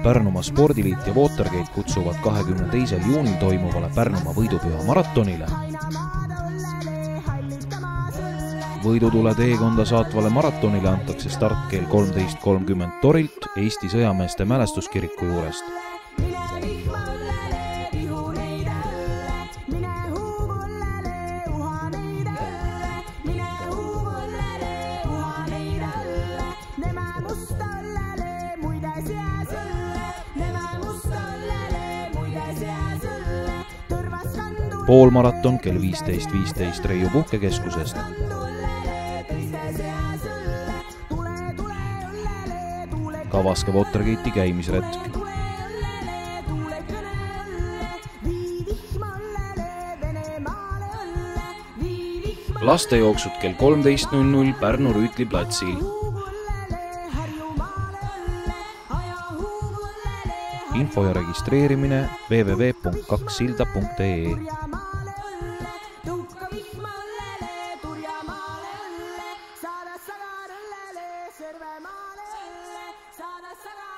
Pärnumaa Spordiliit ja Watergate kutsuvad 22. juunil toimuvale Pärnumaa võidupüha maratonile. Võidutule teekonda saatvale maratonile antakse start kell 13.30 Torilt Eesti sõjameeste mälestuskiriku juurest. Poolmaraton kell 15.15 Reiu puhkekeskusest. Kavaske Watergate'i käimisretk. Lastejooksud kell 13.00 Pärnu Rüütli platsil. Info ja registreerimine www.2silda.ee. Saada